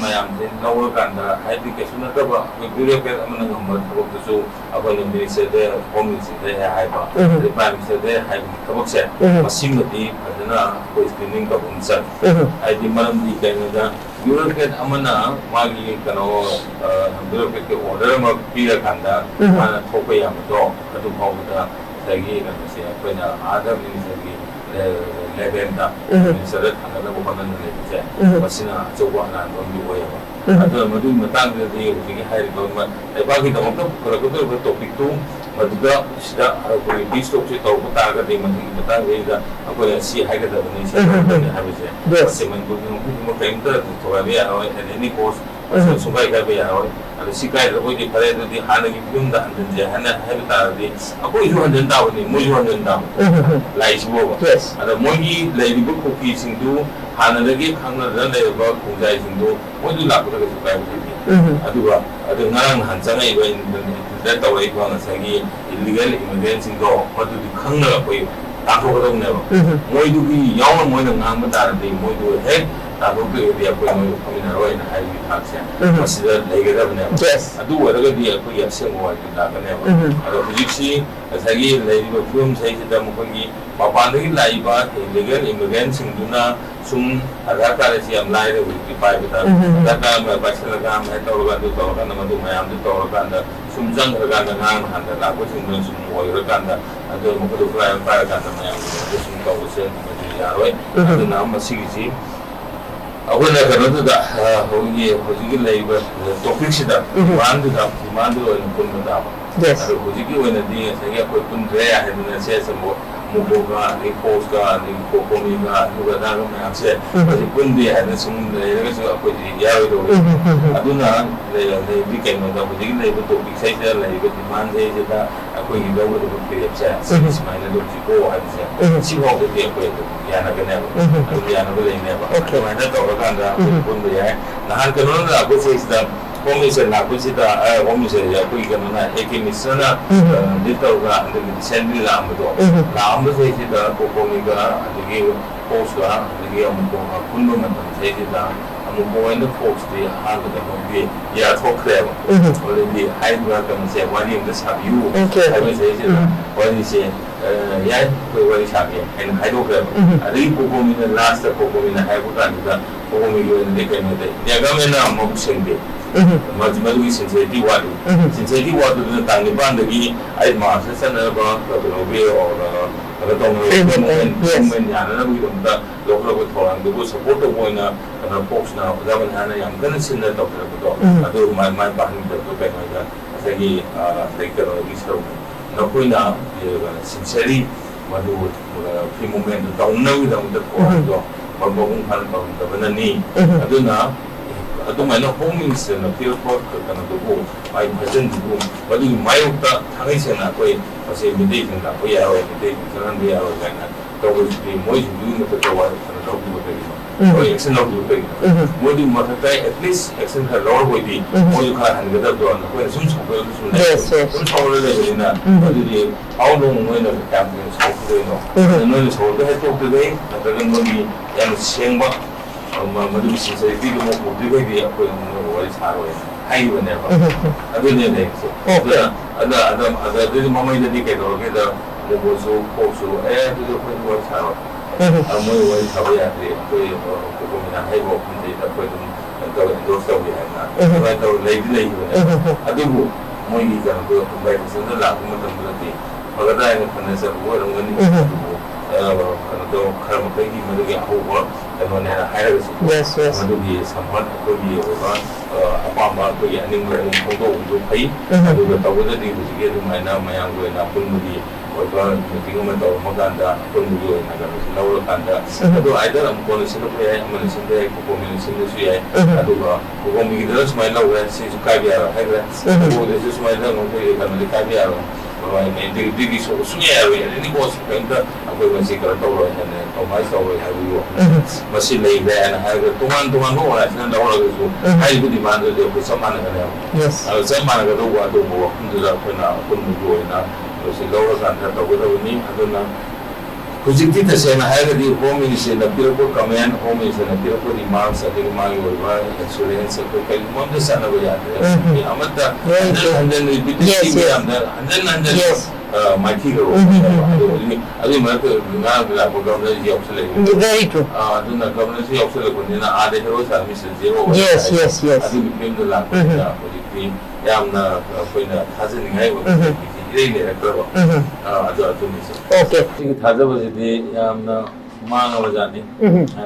mayam de lawa kanda education na ba gure ke amana ngam ko so apa ni minister de home minister de haiba de prime minister de haiba tabak se masim di adana ko screening ka bunsa ai di malam di kai na gure ke amana magi kano gure ke order ma pira kanda mana thope yam do adu bhaw da sagi ka se ko na other minister gi level minister ana ko ba na le masina jowa na no ni wa ya ado madu matang de ni hai ko ma e ba ki to ko topic tu maduga sida ko ni stock se to ta ga de man ni matang de da ko ya si hai ga da ni se ha be se man ko mo ka inter to ga ya ni course so ga be ya ada sikai ko di pare di hana gi yum da andan je hana hai ta di ako yu andan da ni mo yu andan da lai bo ada mo gi lai di ko ki sing du hana da gi khang na da le ba ko dai sing du mo du la ko da ko ba bu adu ba adu ngarang han chang ai ba in da ta wai ko na sa gi illegal immigrant sing do mo du khang na ko ta ko da ne ba mo du gi yaw mo na ngam da di mo du he adu ke dia ko mo kamina roi na hai ta sia masida legera bane adu waraga dia ko ya se mo ai da bane adu hujiksi asagi leiba film sai da mo ko gi papan gi lai ba illegal immigrant sing duna sum aga ka si am lai de ki pai ba da ka ma ba se ga ma to ga do to ga na ma do ma am do to ga da ꯁꯨꯝ ꯆꯪꯈ꯭ꯔꯀꯥꯟꯗ ꯉꯥꯡ ꯅꯍꯥꯟꯗ ꯂꯥꯛꯄꯁꯤꯡꯗꯨꯅ ꯁꯨꯝ ꯑꯣꯏꯔꯀꯥꯟꯗ ꯑꯗꯨ ꯃꯈꯣꯏꯗꯣ ꯄꯥꯏꯔꯀꯥꯟꯗ ꯃꯌꯥꯝꯗꯨ ꯁꯨꯝ ꯇꯧꯕꯁꯦ ꯃꯗꯨ ꯌꯥꯔꯣꯏ ꯑꯗꯨꯅ ꯃꯁꯤꯒꯤꯁꯤ ꯑꯩꯈꯣꯏꯅ ꯀꯩꯅꯣꯗꯨꯗ ꯍꯧꯖꯤꯛꯀꯤ ꯂꯩꯔꯤꯕ ꯇꯣꯄꯤꯛꯁꯤꯗ ꯗꯤꯃꯥꯟꯗꯨꯗ ꯑꯣꯏꯅ ꯄꯨꯟꯕ ꯇꯥꯕ ꯑꯗꯣ ꯍꯧꯖꯤꯛꯀꯤ ꯑꯣꯏꯅꯗꯤ ꯉꯁꯥꯏꯒꯤ ꯑꯩꯈꯣꯏ ꯄꯨꯟꯗ꯭ꯔꯦ ꯍꯥꯏꯗꯅ ꯁꯦꯁ ꯑꯃꯨꯛ ꯃꯨꯛꯕꯣꯒ ꯑꯗꯒꯤ ꯄꯣꯁꯀ ꯑꯗꯒꯤ ꯀꯣꯃꯤꯒ ꯑꯗꯨꯒ ꯑꯗꯥꯒ ꯃꯌꯥꯝꯁꯦ ꯍꯧꯖꯤꯛ ꯄꯨꯟꯗꯦ ꯍꯥꯏꯗꯅ ꯁꯨꯝ ꯂꯩꯔꯒꯁꯨ ꯑꯩꯈꯣꯏꯗꯤ ꯌꯥꯔꯣꯏꯗꯧꯔꯤ ꯑꯗꯨꯅ ꯂꯩꯔꯤꯕ ꯀꯩꯅꯣꯗ ꯍꯧꯖꯤꯛ ꯂꯩꯔꯤꯕ ꯇꯣꯄꯤꯛꯁꯤꯗ ꯂꯩꯔꯤꯕ ꯗꯤꯃꯥꯟꯁꯤꯗ ꯑꯩꯈꯣꯏꯒꯤ ꯂꯧꯒꯗꯕ ꯐꯤꯔꯦꯞꯁꯦ ꯁꯨꯃꯥꯏꯅ ꯂꯧꯁꯤꯀꯣ ꯍꯥꯏꯕꯁꯦ ꯁꯤꯐꯥꯎꯗꯗꯤ ꯑꯩꯈꯣꯏ ꯑꯗꯨꯝ ꯌꯥꯅꯒꯅꯦꯕ ꯑꯗꯨꯝ ꯌꯥꯅꯕ ꯂꯩꯅꯦꯕ ꯑꯗꯨꯃꯥꯏꯅ ꯇꯧꯔꯀꯥꯟꯗ ꯑꯩꯈꯣꯏ ꯄꯨꯟꯕ ꯌꯥꯏ ꯅꯍꯥꯟ ꯀꯩꯅꯣꯅ ꯂꯥꯛꯄꯁꯤꯗ ꯍꯣꯝ ꯃꯤꯅꯤꯁꯇꯔ ꯂꯥꯛꯄꯁꯤꯗ ꯍꯣꯝ ꯃꯤꯅꯤꯁꯇꯔꯁꯦ ꯑꯩꯈꯣꯏ ꯀꯩꯅꯣꯅ ꯑꯦ.ꯀꯦ. ꯃꯤꯁ꯭ꯔꯅ ꯂꯤꯗ ꯇꯧꯔꯒ ꯑꯗꯒꯤ ꯔꯤꯁꯦꯟꯠꯂꯤ ꯂꯥꯛꯑꯝꯕꯗꯣ ꯂꯥꯛꯑꯝꯕꯁꯤꯗ ꯀꯣꯃꯤꯒ ꯑꯗꯒꯤ ꯄꯣꯁꯀ ꯑꯗꯒꯤ ꯑꯃꯨꯛ ꯄꯨꯟꯕ ꯃꯇꯝꯁꯤꯗ ꯑꯃꯨꯛ ꯑꯣꯏꯅ ꯐꯣꯛꯁꯇꯤ ꯑꯍꯥꯟꯕꯗ ꯃꯣꯏꯒꯤ ꯌꯥꯊꯣꯛꯈ꯭ꯔꯦꯕ ꯑꯗꯨꯗꯤ ꯍꯥꯏꯔꯤꯕ ꯀꯩꯅꯣꯁꯦ ꯋꯥꯔꯤ ꯑꯃꯇ ꯁꯥꯕꯤꯌꯨ ꯍꯥꯏꯕꯁꯤꯗ ꯋꯥꯔꯤꯁꯦ ꯌꯥꯏ ꯑꯩꯈꯣꯏ ꯋꯥꯔꯤ ꯁꯥꯒꯦ ꯍꯥꯏꯅ ꯍꯥꯏꯗꯣꯛꯈ꯭ꯔꯦꯕ ꯑꯗꯒꯤ ꯀꯣꯃꯤꯅ ꯂꯥꯁꯇ ꯀꯣꯃꯤꯅ ꯍꯥꯏꯕ ꯀꯥꯟꯗꯨꯗ ꯀꯣꯃꯤꯒꯤ ꯑꯣꯏꯅꯗꯤ ꯀꯩꯅꯣꯗ ꯏꯟꯗꯤꯌꯥ ꯒꯚꯔꯟꯃꯦꯟꯠꯅ ꯃꯕꯨꯛ ꯁꯦꯡꯗꯦ ꯃꯗꯨꯒꯤ ꯁꯤꯟꯁꯤꯌꯔꯤꯇꯤ ꯋꯥꯠꯂꯤ ꯁꯤꯟꯁꯤꯌꯔꯤꯇꯤ ꯋꯥꯠꯄꯗꯨꯅ ꯇꯥꯡ 9ꯗꯒꯤ ꯑꯩ ꯃꯥꯔꯁꯇ ꯆꯠꯅꯕ ꯀꯩꯅꯣꯒꯤ ꯀꯩꯅꯣ ꯇꯧꯅꯕ ꯌꯥꯅꯅꯕꯒꯤꯗꯃꯛꯇ ꯂꯧꯈꯠꯂꯛꯄ ꯊꯧꯔꯥꯡꯗꯨꯕꯨ ꯁꯄꯣꯔꯠ ꯇꯧꯕ ꯑꯣꯏꯅ ꯀꯩꯅꯣ ꯐꯣꯛꯁꯅ ꯑꯣꯖꯥ ꯃꯟꯍꯥꯅ ꯌꯥꯝ ꯀꯟꯅ ꯁꯤꯟꯅ ꯇꯧꯖꯔꯛꯄꯗꯣ ꯑꯗꯨ ꯃꯥꯏ ꯄꯥꯛꯍꯟꯗꯕꯗꯣ ꯀꯩꯅꯣꯗ ꯉꯁꯥꯏꯒꯤ ꯀꯩꯅꯣꯒꯤ ꯁꯔꯨꯛ ꯅꯈꯣꯏꯅ ꯁꯤꯟꯁꯤꯌꯔꯤ ꯃꯗꯨ ꯐ꯭ꯔꯤ ꯃꯨꯚꯃꯦꯟꯗꯨ ꯇꯧꯅꯕꯒꯤꯗꯃꯛꯇ ꯊꯧꯔꯥꯡꯗꯣ ꯃꯄꯨꯡ ꯐꯥꯅ ꯇꯧꯔꯝꯗꯕꯅꯅꯤ ꯑꯗꯨꯅ ꯑꯗꯨꯃꯥꯏꯅ ꯍꯣꯝ ꯃꯤꯅꯤꯁꯇꯔꯅ ꯄꯤꯔꯛꯄ ꯀꯩꯅꯣꯗꯨꯕꯨ ꯃꯥꯒꯤ ꯚꯤꯖꯟꯗꯨꯕꯨ ꯃꯗꯨꯒꯤ ꯃꯥꯌꯣꯛꯇ ꯊꯥꯡꯒꯩ ꯁꯦꯡꯅ ꯑꯩꯈꯣꯏ ꯃꯁꯤ ꯃꯤꯇꯩꯁꯤꯡ ꯂꯥꯛꯄ ꯌꯥꯔꯣꯏ ꯃꯤꯇꯩꯁꯤꯡ ꯆꯪꯍꯟꯕ ꯌꯥꯔꯣꯏ ꯀꯥꯏꯅ ꯇꯧꯕꯁꯤꯗꯤ ꯃꯣꯏꯁꯤꯡꯗꯨꯒꯤ ꯃꯊꯛꯇ ꯀꯩꯅꯣ ꯇꯧꯈꯤꯕ ꯀꯔꯤꯅꯣ ꯃꯣꯏ ꯑꯦꯛꯁꯟ ꯂꯧꯈꯤꯕ ꯀꯔꯤꯅꯣ ꯃꯣꯏꯗꯨꯒꯤ ꯃꯊꯛꯇ ꯑꯦꯠꯂꯤꯁ ꯑꯦꯛꯁꯟ ꯈꯔ ꯂꯧꯔꯕꯣꯏꯗꯤ ꯃꯣꯏꯁꯨ ꯈꯔ ꯍꯟꯒꯗꯕꯗꯣ ꯑꯩꯈꯣꯏꯅ ꯁꯨꯝ ꯁꯧꯒꯠꯂꯒ ꯁꯨꯝ ꯁꯧꯔꯒ ꯂꯩꯕꯅꯤꯅ ꯑꯗꯨꯗꯤ ꯍꯥꯎ ꯂꯣꯡ ꯅꯣꯏꯅ ꯀꯌꯥꯝ ꯀꯨꯏꯅ ꯁꯧꯈꯤꯗꯣꯏꯅꯣ ꯅꯣꯏꯅ ꯁꯧꯔꯒ ꯍꯦꯛꯇꯣꯛꯇꯗꯩ ꯅꯠꯇ꯭ꯔꯒ ꯅꯣꯏꯒꯤ ꯌꯥꯝꯅ ꯁꯦꯡꯕ ꯃꯗꯨꯒꯤ ꯁꯤꯟꯁꯤꯌꯔꯤꯇꯤꯗꯨ ꯍꯧꯗ꯭ꯔꯤꯕꯩꯗꯤ ꯑꯩꯈꯣꯏ ꯋꯥꯔꯤ ꯁꯥꯔꯣꯏ ꯍꯥꯏꯈꯤꯕꯅꯦꯕ ꯑꯗꯨꯅꯦ ꯂꯩꯔꯤꯁꯦ ꯑꯗꯨꯗꯤ ꯃꯃꯩꯗꯗꯤ ꯀꯩꯗꯧꯔꯒꯦꯗ ꯃꯣꯏꯁꯨ ꯐꯣꯛꯁꯨ ꯑꯗꯨꯗꯤ ꯑꯩꯈꯣꯏ ꯋꯥꯔꯤ ꯁꯥꯔꯣꯏ ꯃꯣꯏ ꯋꯥꯔꯤ ꯁꯥꯕ ꯌꯥꯗ꯭ꯔꯦ ꯑꯩꯈꯣꯏ ꯀꯣꯃꯤꯅ ꯍꯩꯕ ꯋꯥꯐꯝꯁꯤꯗ ꯑꯩꯈꯣꯏ ꯑꯗꯨꯝ ꯑꯦꯟꯗꯣꯔꯁ ꯇꯧꯒꯦ ꯍꯥꯏꯅ ꯑꯗꯨꯃꯥꯏꯅ ꯇꯧꯔ ꯂꯩꯈꯤꯕꯅꯦꯕ ꯑꯗꯨꯕꯨ ꯃꯣꯏꯒꯤ ꯀꯩꯅꯣꯗꯣ ꯏꯟꯚꯥꯏꯇꯦꯁꯟꯗ ꯂꯥꯛꯄ ꯃꯇꯝꯗꯗꯤ ꯐꯒꯗ꯭ꯔꯥ ꯍꯥꯏꯅ ꯈꯟꯅꯖꯕ ꯑꯣꯏꯔꯝꯒꯅꯤ ꯑꯗꯨꯕꯨ ꯀꯩꯅꯣꯗꯣ ꯈꯔ ꯃꯈꯩꯒꯤ ꯃꯗꯨꯒꯤ ꯑꯍꯧꯕ ꯀꯩꯅꯣꯅꯦꯅ ꯍꯥꯏꯔꯒꯁꯨ ꯃꯗꯨꯒꯤ ꯁꯝꯃꯠ ꯑꯩꯈꯣꯏꯒꯤ ꯑꯣꯏꯕ ꯑꯄꯥꯝꯕ ꯑꯩꯈꯣꯏꯒꯤ ꯑꯅꯤꯡꯕ ꯑꯗꯨꯝ ꯐꯣꯡꯗꯣꯛꯄꯁꯨ ꯐꯩ ꯑꯗꯨꯒ ꯇꯧꯕꯗꯗꯤ ꯍꯧꯖꯤꯛꯀꯤ ꯑꯗꯨꯃꯥꯏꯅ ꯃꯌꯥꯝꯒꯤ ꯑꯣꯏꯅ ꯑꯄꯨꯟꯕꯒꯤ ꯑꯣꯏꯕ ꯃꯤꯇꯤꯡ ꯑꯃ ꯇꯧꯔꯝꯃ ꯀꯥꯟꯗ ꯑꯄꯨꯟꯕꯒꯤ ꯑꯣꯏꯅ ꯀꯩꯅꯣꯁꯤ ꯂꯧꯔꯀꯥꯟꯗ ꯑꯗꯨ ꯑꯥꯏꯗꯔ ꯑꯃꯨꯛ ꯀꯣꯟꯅ ꯁꯤꯜꯂꯛꯄ ꯌꯥꯏ ꯑꯃꯅ ꯁꯤꯟꯕ ꯌꯥꯏ ꯀꯣꯃꯤꯅ ꯁꯤꯟꯕꯁꯨ ꯌꯥꯏ ꯑꯗꯨꯒ ꯀꯣꯃꯤꯒꯤꯗꯅ ꯁꯨꯃꯥꯏꯅ ꯂꯧꯈ꯭ꯔꯦ ꯁꯤꯁꯨ ꯀꯥꯏꯕ ꯌꯥꯔꯣꯏ ꯍꯥꯏꯈ꯭ꯔꯦ ꯀꯣꯗꯁꯨ ꯁꯨꯃꯥꯏꯅ ꯑꯩꯈꯣꯏꯒꯤ ꯀꯩꯅꯣꯗꯤ ꯀꯥꯏꯕ ꯌꯥꯔꯣꯏ ꯑꯗꯨꯗꯒꯤ ꯁꯨꯡꯌꯥ ꯌꯥꯔꯣꯏ ꯑꯦꯅꯤ ꯀꯣꯁ ꯀꯩꯝꯇ ꯑꯩꯈꯣꯏ ꯃꯁꯤ ꯀꯩꯅꯣ ꯇꯧꯔꯣꯏ ꯍꯥꯏꯅ ꯀꯝꯄ꯭ꯔꯣꯃꯥꯏꯁ ꯇꯧꯔꯣꯏ ꯍꯥꯏꯕꯒꯤ ꯋꯥꯐꯝ ꯃꯁꯤ ꯂꯩꯈ꯭ꯔꯦ ꯍꯥꯏꯅ ꯍꯥꯏꯔꯒ ꯇꯣꯉꯥꯟ ꯇꯣꯉꯥꯟꯕ ꯑꯣꯔꯒꯅꯥꯏꯖꯦꯁꯟ ꯂꯧꯔꯒꯁꯨ ꯍꯥꯏꯔꯤꯕ ꯗꯤꯃꯥꯟꯗꯨꯗꯤ ꯑꯩꯈꯣꯏ ꯆꯞ ꯃꯥꯟꯅꯒꯅꯦꯕ ꯑꯗꯨ ꯆꯞ ꯃꯥꯟꯅꯒꯗꯧꯕ ꯑꯗꯨꯒꯨꯝꯕ ꯋꯥꯐꯝꯗꯨꯗ ꯑꯩꯈꯣꯏꯅ ꯑꯄꯨꯟꯕꯒꯤ ꯑꯣꯏꯅ ꯃꯁꯤ ꯂꯧꯔꯀꯥꯟꯗ ꯇꯧꯒꯗꯕꯅꯤ ꯑꯗꯨꯅ ꯍꯧꯖꯤꯛꯇꯤ ꯇꯁꯦꯡꯅ ꯍꯥꯏꯔꯒꯗꯤ ꯍꯣꯝ ꯃꯤꯅꯤꯁꯇꯔꯅ ꯄꯤꯔꯛꯄ ꯀꯃꯦꯟ ꯍꯣꯝ ꯃꯤꯅꯤꯁꯇꯔꯅ ꯄꯤꯔꯛꯄ ꯔꯤꯃꯥꯔꯛꯁ ꯑꯗꯒꯤ ꯃꯥꯒꯤ ꯑꯣꯏꯕ ꯑꯦꯛꯁꯨꯔꯦꯟꯁ ꯑꯩꯈꯣꯏ ꯀꯔꯤꯒꯨꯝꯕ ꯆꯠꯅꯕ ꯌꯥꯗ꯭ꯔꯦ ꯑꯃꯠꯇ ꯍꯟꯖꯤꯟ ꯍꯟꯖꯤꯟ ꯔꯤꯄꯤꯇꯦꯠꯂꯤ ꯃꯌꯥꯝꯗ ꯍꯟꯖꯤꯟ ꯍꯟꯖꯤꯟ ꯃꯥꯏꯊꯤꯈ꯭ꯔꯕ ꯑꯗꯨꯒꯤ ꯃꯔꯛꯇ ꯉꯔꯥꯡꯗ ꯂꯥꯛꯄ ꯒꯚꯔꯅꯔꯁꯤ ꯌꯥꯎꯁꯜꯂꯛꯏ ꯑꯗꯨꯅ ꯒꯚꯔꯅꯔꯁꯤ ꯌꯥꯎꯁꯜꯂꯛꯄꯅꯤꯅ ꯑꯥꯗ ꯍꯦꯔꯣ ꯁꯥꯔꯚꯤꯁ ꯖꯦꯔꯣ ꯑꯗꯨꯒꯤ ꯐꯤꯕꯝꯗ ꯂꯥꯛꯄꯅꯤꯅ ꯍꯧꯖꯤꯛꯇꯤ ꯌꯥꯝꯅ ꯑꯩꯈꯣꯏꯅ ꯊꯥꯖꯅꯤꯡꯉꯥꯏ ꯑꯣꯏꯕ ꯏꯔꯩ ꯂꯩꯔꯛꯇ꯭ꯔꯕ ꯑꯗꯨꯅꯤꯁꯦ ꯁꯤꯒꯤ ꯊꯥꯖꯕꯁꯤꯗꯤ ꯌꯥꯝꯅ ꯃꯥꯡꯉꯕꯖꯥꯠꯅꯤ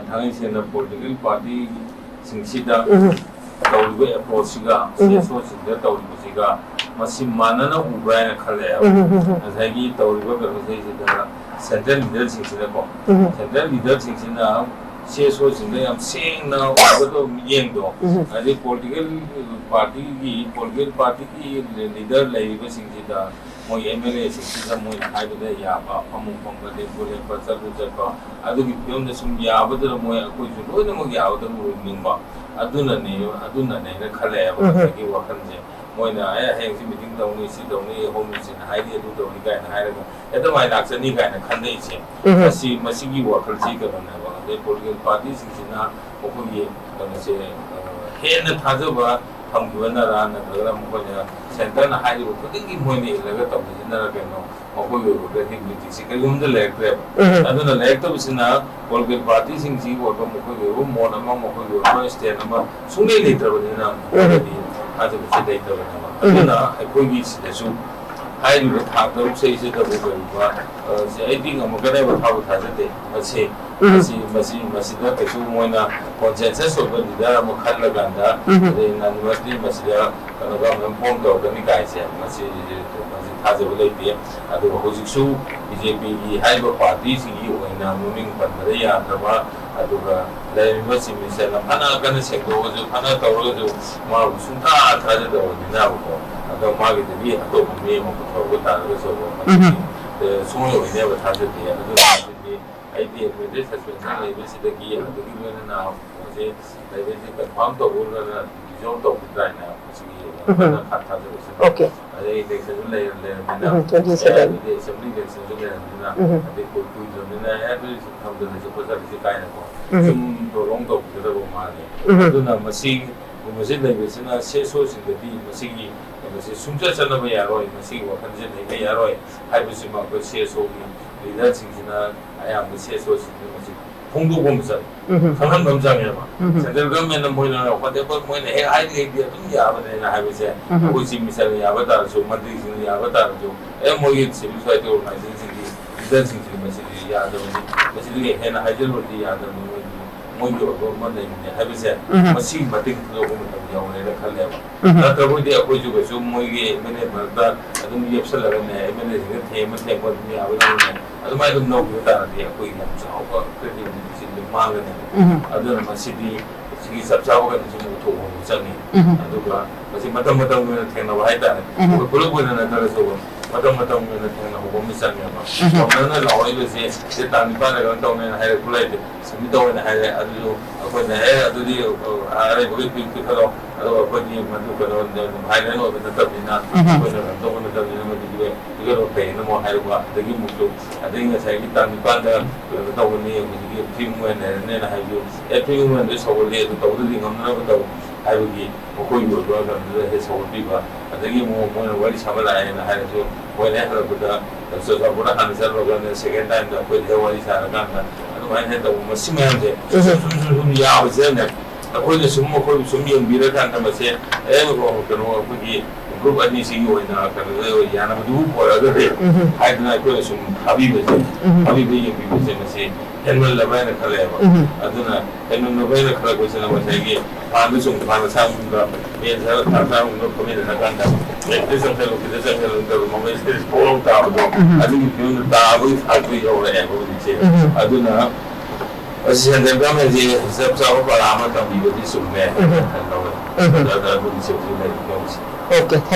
ꯊꯥꯡꯒꯩ ꯁꯦꯡꯅ ꯄꯣꯂꯤꯇꯤꯀꯦꯜ ꯄꯥꯔꯇꯤꯁꯤꯡꯁꯤꯗ ꯇꯧꯔꯤꯕ ꯑꯦꯄ꯭ꯔꯣꯆꯁꯤꯒ ꯁꯤꯗ ꯇꯧꯔꯤꯕꯁꯤꯒ ꯃꯁꯤ ꯃꯥꯟꯅꯅ ꯎꯕ꯭ꯔꯥ ꯍꯥꯏꯅ ꯈꯜꯂꯦꯕ ꯉꯁꯥꯏꯒꯤ ꯇꯧꯔꯤꯕ ꯀꯩꯅꯣꯁꯤꯗ ꯁꯦꯟꯇ꯭ꯔꯦꯜ ꯂꯤꯗꯔꯁꯤꯡꯁꯤꯅꯀꯣ ꯁꯦꯟꯇ꯭ꯔꯦꯜ ꯂꯤꯗꯔꯁꯤꯡꯁꯤꯅ ꯁꯤꯗ ꯌꯥꯝ ꯁꯦꯡꯅ ꯎꯒꯗꯕ ꯃꯤꯠꯌꯦꯡꯗꯣ ꯑꯗꯩ ꯄꯣꯂꯤꯇꯤꯀꯦꯜ ꯄꯥꯔꯇꯤꯒꯤ ꯂꯤꯗꯔ ꯂꯩꯔꯤꯕꯁꯤꯡꯁꯤꯗ ꯃꯣꯏ MLA-ꯁꯤꯡꯁꯤꯗ ꯃꯣꯏꯅ ꯍꯥꯏꯕꯗ ꯌꯥꯕ ꯐꯃꯨꯡ ꯐꯝꯕ ꯂꯦꯞꯄ ꯆꯠꯄ ꯑꯗꯨꯒꯤ ꯐꯤꯕꯝꯗ ꯁꯨꯝ ꯌꯥꯕꯗꯨꯅ ꯃꯣꯏ ꯑꯩꯈꯣꯏꯁꯨ ꯂꯣꯏꯅꯃꯛ ꯌꯥꯕꯗꯕꯨ ꯑꯣꯏꯅꯤꯡꯕ ꯑꯗꯨꯅꯅꯦꯅ ꯈꯜꯂꯛꯑꯦꯕ ꯉꯁꯥꯏꯒꯤ ꯋꯥꯈꯜꯁꯦ ꯃꯣꯏꯅ ꯍꯌꯦꯡꯁꯤ ꯃꯤꯇꯤꯡ ꯇꯧꯅꯤ ꯁꯤ ꯇꯧꯅꯤ ꯍꯣꯝ ꯃꯤꯅꯤꯁꯇꯔꯅ ꯍꯥꯏꯗꯤ ꯑꯗꯨ ꯇꯧꯅꯤ ꯀꯥꯏꯅ ꯍꯥꯏꯔꯒ ꯍꯦꯛꯇ ꯃꯥꯏ ꯂꯥꯛꯆꯅꯤ ꯀꯥꯏꯅ ꯈꯟꯅꯩꯁꯦ ꯃꯁꯤꯒꯤ ꯋꯥꯈꯜꯁꯤ ꯀꯩꯅꯣꯅꯦꯕ ꯑꯗꯩ ꯄꯣꯂꯤꯇꯤꯀꯦꯜ ꯄꯥꯔꯇꯤꯁꯤꯡꯁꯤꯅ ꯃꯈꯣꯏꯒꯤ ꯀꯩꯅꯣꯁꯦ ꯍꯦꯟꯅ ꯊꯥꯖꯕ ꯊꯝꯈꯤꯕꯅꯔꯥ ꯅꯠꯇ꯭ꯔꯒꯅ ꯃꯈꯣꯏꯅ ꯁꯦꯟꯇꯔꯅ ꯍꯥꯏꯔꯤꯕ ꯈꯨꯗꯤꯡꯒꯤ ꯃꯣꯏꯅ ꯏꯜꯂꯒ ꯇꯧꯕꯁꯤꯅꯔ ꯀꯩꯅꯣ ꯃꯈꯣꯏꯒꯤ ꯑꯣꯏꯕ ꯀ꯭ꯔꯦꯗꯤꯕꯤꯂꯤꯇꯤꯁꯤ ꯀꯔꯤꯒꯨꯝꯕꯗ ꯂꯩꯔꯛꯇ꯭ꯔꯦꯕ ꯑꯗꯨꯅ ꯂꯩꯔꯛꯇꯕꯁꯤꯅ ꯄꯣꯂꯤꯇꯤꯀꯦꯜ ꯄꯥꯔꯇꯤꯁꯤꯡꯁꯤꯒꯤ ꯑꯣꯏꯕ ꯃꯈꯣꯏꯒꯤ ꯑꯣꯏꯕ ꯃꯣꯠ ꯑꯃ ꯃꯈꯣꯏꯒꯤ ꯑꯣꯏꯕ ꯁ꯭ꯇꯦꯟ ꯑꯃ ꯁꯨꯡꯂꯩ ꯂꯩꯇ꯭ꯔꯕꯅꯤꯅ ꯃꯈꯣꯏꯗꯗꯤ ꯊꯥꯖꯕꯁꯤ ꯂꯩꯇꯕꯅꯦꯕ ꯑꯗꯨꯅ ꯑꯩꯈꯣꯏꯒꯤ ꯁꯤꯗꯁꯨ ꯍꯥꯏꯔꯤꯕ ꯇꯔꯨꯛꯁꯤꯗꯕꯨ ꯀꯔꯤꯒꯨꯝꯕ ꯑꯩꯗꯤ ꯉꯝꯃꯛꯀꯅꯦꯕ ꯊꯥꯖꯗꯦ ꯃꯁꯤꯗ ꯀꯩꯁꯨ ꯃꯣꯏꯅ ꯀꯣꯟꯁꯦꯟꯁꯁ ꯑꯣꯏꯕ ꯂꯤꯗꯔ ꯑꯃ ꯈꯜꯂꯀꯥꯟꯗ ꯑꯗꯩ ꯅꯟꯃꯁꯂꯤ ꯃꯁꯤꯗ ꯀꯩꯅꯣ ꯒꯚꯔꯟꯃꯦꯟ ꯐꯣꯔꯝ ꯇꯧꯔꯛꯀꯅꯤ ꯀꯥꯏꯁꯦ ꯃꯁꯤ ꯊꯥꯖꯕ ꯂꯩꯇꯦ ꯑꯗꯨꯒ ꯍꯧꯖꯤꯛꯁꯨ BJPꯒꯤ ꯍꯥꯏꯔꯤꯕ ꯄꯥꯔꯇꯤꯁꯤꯒꯤ ꯑꯣꯏꯅ ꯃꯃꯤꯡ ꯄꯟꯕꯗ ꯌꯥꯗ꯭ꯔꯕ ꯑꯗꯨꯒ ꯂꯩꯔꯤꯕ ꯆꯤꯐ ꯃꯤꯅꯤꯁꯇꯔꯅ ꯐꯅ ꯀꯟꯅ ꯁꯦꯡꯗꯣꯛꯑꯁꯨ ꯐꯅ ꯇꯧꯔꯒꯁꯨ ꯃꯥꯕꯨ ꯁꯨꯡꯊꯥ ꯊꯥꯖꯗꯕꯅꯤꯅꯕꯀꯣ ꯑꯗꯣ ꯃꯥꯒꯤꯗꯒꯤ ꯑꯇꯣꯞꯄ ꯃꯤ ꯑꯃ ꯄꯨꯊꯣꯔꯛꯄ ꯇꯥꯔꯒꯁꯨ ꯁꯨꯡꯑꯣꯏ ꯑꯣꯏꯅꯦꯕ ꯊꯥꯖꯗꯦ ꯑꯗꯨꯅ ꯃꯁꯤꯗꯤ ꯑꯩꯗꯤ ꯑꯦꯗꯃꯤꯅꯤꯁꯇ꯭ꯔꯦꯇꯤꯚ ꯁꯁꯄꯦꯟꯁꯟ ꯂꯩꯕꯁꯤꯗꯒꯤ ꯑꯗꯨꯒꯤ ꯂꯣꯏꯅꯅ ꯃꯁꯤ ꯂꯩꯕꯁꯤ ꯀꯟꯐꯥꯔꯝ ꯇꯧꯔꯒ ꯔꯤꯖꯣꯜቭ ꯇꯧꯈꯤꯗ꯭ꯔꯥꯅ ꯃꯁꯤꯒꯤ ꯊꯥꯖꯕꯁꯤ ꯑꯗꯩ ꯏꯂꯦꯛꯁꯟꯁꯨ ꯂꯩꯔꯕꯅꯤꯅ ꯑꯗꯨꯗꯤ ꯑꯦꯁꯦꯝꯕ꯭ꯂꯤ ꯏꯂꯦꯛꯁꯟꯁꯨ ꯂꯩꯔꯕꯅꯤꯅ ꯑꯗꯩ ꯀꯨꯏꯗ꯭ꯔꯕꯅꯤꯅ ꯑꯗꯨꯁꯨ ꯊꯝꯗꯅꯁꯨ ꯈꯣꯠꯆꯜꯂꯁꯤ ꯀꯥꯏꯅꯀꯣ ꯁꯨꯝ ꯄ꯭ꯔꯣꯂꯣꯡ ꯇꯧꯈꯤꯒꯗꯕ ꯃꯥꯜꯂꯦ ꯑꯗꯨꯅ ꯃꯁꯤꯒꯨꯝꯕꯁꯤ ꯂꯩꯕꯁꯤꯅ ꯁꯣꯁꯤꯡꯗꯗꯤ ꯃꯁꯤꯒꯤ ꯀꯩꯅꯣꯁꯤ ꯁꯨꯡꯆꯠ ꯆꯠꯅꯕ ꯌꯥꯔꯣꯏ ꯃꯁꯤꯒꯤ ꯋꯥꯈꯜꯁꯦ ꯂꯩꯕ ꯌꯥꯔꯣꯏ ꯍꯥꯏꯕꯁꯤꯃ ꯑꯩꯈꯣꯏ ꯁꯣꯒꯤ ꯂꯤꯗꯔꯁꯤꯡꯁꯤꯅ ꯑꯌꯥꯝꯕ ꯁꯣꯁꯤꯡꯁꯤꯅ ꯃꯁꯤ ꯐꯣꯡꯗꯣꯛꯄ ꯑꯃ ꯆꯪꯉꯦ ꯈꯪꯍꯟꯕ ꯑꯃ ꯆꯪꯉꯦꯕ ꯁꯦꯟꯇ꯭ꯔꯦꯜ ꯒꯚꯔꯟꯃꯦꯟꯠꯅ ꯃꯣꯏꯅ ꯋꯥꯇꯦꯕ ꯃꯣꯏꯅ ꯍꯦꯛ ꯍꯥꯏꯔꯤꯉꯩꯗꯤ ꯑꯗꯨꯝ ꯌꯥꯕꯅꯦꯅ ꯍꯥꯏꯕꯁꯦ ꯑꯩꯈꯣꯏ ꯆꯤꯐ ꯃꯤꯅꯤꯁꯇꯔꯅ ꯌꯥꯕ ꯇꯥꯔꯁꯨ ꯃꯟꯇ꯭ꯔꯤꯁꯤꯡꯅ ꯌꯥꯕ ꯇꯥꯔꯁꯨ ꯃꯣꯏꯒꯤ ꯁꯤꯚꯤꯜ ꯁꯣꯁꯥꯏꯇꯤ ꯑꯣꯔꯒꯅꯥꯏꯖꯦꯁꯟꯁꯤꯡꯒꯤ ꯂꯤꯗꯔꯁꯤꯡꯁꯤꯒꯤ ꯃꯁꯤꯗꯤ ꯌꯥꯗꯕꯅꯤ ꯃꯁꯤꯗꯒꯤ ꯍꯦꯟꯅ ꯍꯥꯏꯖꯜꯂꯨꯔꯗꯤ ꯌꯥꯗꯕꯅꯤ ꯃꯣꯏꯒꯤ ꯑꯣꯏꯕ ꯑꯃ ꯂꯩꯕꯅꯦ ꯍꯥꯏꯕꯁꯦ ꯃꯁꯤꯒꯤ ꯃꯇꯤꯡ ꯊꯥꯗꯣꯛꯄ ꯃꯇꯝ ꯌꯧꯔꯦꯅ ꯈꯜꯂꯦꯕ ꯅꯠꯇ꯭ꯔꯕꯗꯤ ꯑꯩꯈꯣꯏꯁꯨ ꯀꯩꯁꯨ ꯃꯣꯏꯒꯤ MLA ꯃꯔꯛꯇ ꯑꯗꯨꯝ ꯌꯦꯞꯁꯜꯂꯒꯅꯦ MLAꯁꯤꯡꯅ ꯊꯦꯝꯕ ꯑꯗꯨꯝ ꯌꯥꯕꯅꯤꯅꯦ ꯑꯗꯨꯃꯥꯏꯅ ꯑꯗꯨꯝ ꯂꯧꯈꯤꯕ ꯇꯥꯔꯗꯤ ꯑꯩꯈꯣꯏꯒꯤ ꯌꯥꯝ ꯆꯥꯎꯕ ꯀ꯭ꯔꯦꯗꯤꯕꯤꯂꯤꯇꯤꯁꯤ ꯃꯥꯡꯒꯅꯦꯕ ꯑꯗꯨꯅ ꯃꯁꯤꯗꯤ ꯁꯤꯒꯤ ꯆꯞ ꯆꯥꯕ ꯀꯩꯅꯣꯁꯤ ꯎꯊꯣꯛꯄ ꯑꯃ ꯆꯪꯉꯤ ꯑꯗꯨꯒ ꯃꯁꯤ ꯃꯇꯝ ꯃꯇꯝꯒꯤ ꯑꯣꯏꯅ ꯊꯦꯡꯅꯕ ꯍꯥꯏꯇꯥꯔꯦ ꯑꯩꯈꯣꯏ ꯄꯨꯂꯞ ꯑꯣꯏꯅ ꯅꯠꯇ꯭ꯔꯒꯁꯨ ꯃꯇꯝ ꯃꯇꯝꯒꯤ ꯑꯣꯏꯅ ꯊꯦꯡꯅꯍꯧꯕ ꯑꯃ ꯆꯪꯉꯦꯕ ꯒꯚꯔꯅꯔꯅ ꯂꯥꯎꯔꯛꯏꯕꯁꯦ ꯁꯤ ꯇꯥꯡ 9ꯗ ꯀꯩꯅꯣ ꯇꯧꯅꯦꯅ ꯍꯥꯏꯔꯛꯄ ꯂꯩꯇꯦ ꯁꯨꯝ ꯇꯧꯋꯦꯅ ꯍꯥꯏꯔꯦ ꯑꯗꯨꯁꯨ ꯑꯩꯈꯣꯏꯅ ꯑꯗꯨꯗꯤ ꯑꯔꯩꯕꯒꯤ ꯄꯤꯈꯠꯂꯣ ꯑꯗꯨꯒ ꯑꯩꯈꯣꯏꯒꯤ ꯃꯗꯨ ꯀꯩꯅꯣ ꯍꯥꯏꯂꯥꯏꯟ ꯑꯣꯏꯕ ꯅꯠꯇꯕꯅꯤꯅ ꯑꯩꯈꯣꯏꯅ ꯀꯩꯅꯣ ꯇꯧꯕ ꯅꯠꯇꯕꯅꯤ나 ꯃꯗꯨꯗꯤ ꯄꯤꯈꯠꯂꯣ ꯐꯩꯌꯦꯅ ꯑꯃꯨꯛ ꯍꯥꯏꯔꯛꯄ ꯑꯗꯒꯤ ꯑꯃꯨꯛꯁꯨ ꯑꯗꯒꯤ ꯉꯁꯥꯏꯒꯤ ꯇꯥꯡ 9ꯗ ꯀꯩꯅꯣ ꯇꯧꯒꯅꯤ ꯍꯧꯖꯤꯛꯀꯤ ꯐ꯭ꯔꯤ ꯃꯨꯚꯃꯦꯟ ꯂꯩꯔꯅꯤꯅ ꯍꯥꯏꯕꯁꯨ ꯐ꯭ꯔꯤ ꯃꯨꯚꯃꯦꯟꯗꯨ ꯁꯧꯒꯠꯂꯤ ꯑꯗꯨ ꯇꯧꯗ꯭ꯔꯗꯤ ꯉꯝꯅꯕ ꯇꯧ ꯍꯥꯏꯕꯒꯤ ꯃꯈꯣꯏꯒꯤ ꯑꯣꯏꯕ ꯀꯩꯅꯣꯗꯨꯗ ꯍꯦꯛ ꯁꯧꯒꯠꯄꯤꯕ ꯑꯗꯒꯤ ꯑꯃꯨꯛ ꯃꯣꯏꯅ ꯋꯥꯔꯤ ꯁꯥꯕ ꯂꯥꯛꯑꯦꯅ ꯍꯥꯏꯔꯁꯨ ꯃꯣꯏꯅ ꯍꯦꯛ ꯍꯜꯂꯛꯄꯗ ꯆꯨꯔꯆꯥꯟꯄꯨꯔꯗ ꯍꯥꯟꯅ ꯆꯠꯂꯨꯔꯒ ꯁꯦꯀꯦꯟ ꯇꯥꯏꯝꯗ ꯑꯩꯈꯣꯏꯗ ꯍꯦꯛ ꯋꯥꯔꯤ ꯁꯥꯔꯀꯥꯟꯗ ꯑꯗꯨꯃꯥꯏꯅ ꯍꯦꯛ ꯇꯧꯕ ꯃꯁꯤ ꯃꯌꯥꯝꯁꯦ ꯁꯨꯝ ꯌꯥꯕꯁꯤꯅꯅꯦ ꯑꯩꯈꯣꯏꯅ ꯑꯩꯈꯣꯏꯕꯨ ꯁꯨꯝ ꯌꯦꯡꯕꯤꯔꯀꯥꯟꯗ ꯃꯁꯦ ꯀꯩꯅꯣ ꯑꯩꯈꯣꯏꯒꯤ ꯒ꯭ꯔꯨꯞ ꯑꯅꯤꯁꯤꯒꯤ ꯑꯣꯏꯅ ꯀꯩꯅꯣ ꯌꯥꯅꯕꯗꯨꯕꯨ ꯄꯣꯔꯛꯑꯒꯗꯤ ꯍꯥꯏꯗꯅ ꯑꯩꯈꯣꯏꯅ ꯁꯨꯝ ꯊꯥꯕꯤꯕꯁꯦ ꯌꯦꯡꯕꯤꯕꯁꯦ ꯃꯁꯤ ꯍꯦꯟꯃꯜꯂꯕ ꯍꯥꯏꯅ ꯈꯜꯂꯦꯕ ꯑꯗꯨꯅ ꯍꯦꯟꯃꯜꯂꯕ ꯍꯥꯏꯅ ꯈꯜꯂꯛꯄꯁꯤꯅ ꯉꯁꯥꯏꯒꯤ ꯐꯥꯟꯗ ꯁꯥꯡꯕꯗ ꯊꯥꯡꯗ ꯐꯝꯃꯤꯟꯅꯔꯀꯥꯟꯗ ꯈꯤꯇ ꯆꯪꯁꯜꯂꯨꯗꯕ ꯃꯃꯩꯁꯤꯗ ꯄꯣꯛꯂꯥꯎ ꯇꯥꯕꯗꯣ ꯑꯗꯨꯒꯤ ꯐꯤꯕꯝꯗ ꯇꯥꯕꯒꯤ ꯊꯥꯛꯇ ꯌꯧꯔꯛꯑꯦꯕ ꯍꯧꯖꯤꯛꯁꯦ ꯑꯗꯨꯅ ꯃꯁꯤ ꯁꯦꯟꯇ꯭ꯔꯦꯜ ꯒꯚꯔꯟꯃꯦꯟꯠꯁꯤ ꯆꯞ ꯆꯥꯕ ꯄꯔꯥ ꯑꯃ ꯇꯝꯕꯤꯕꯗꯤ ꯆꯨꯝꯃꯦ ꯂꯧꯋꯦ ꯑꯗꯨꯒꯤ ꯁꯦꯛꯁꯤ ꯂꯩ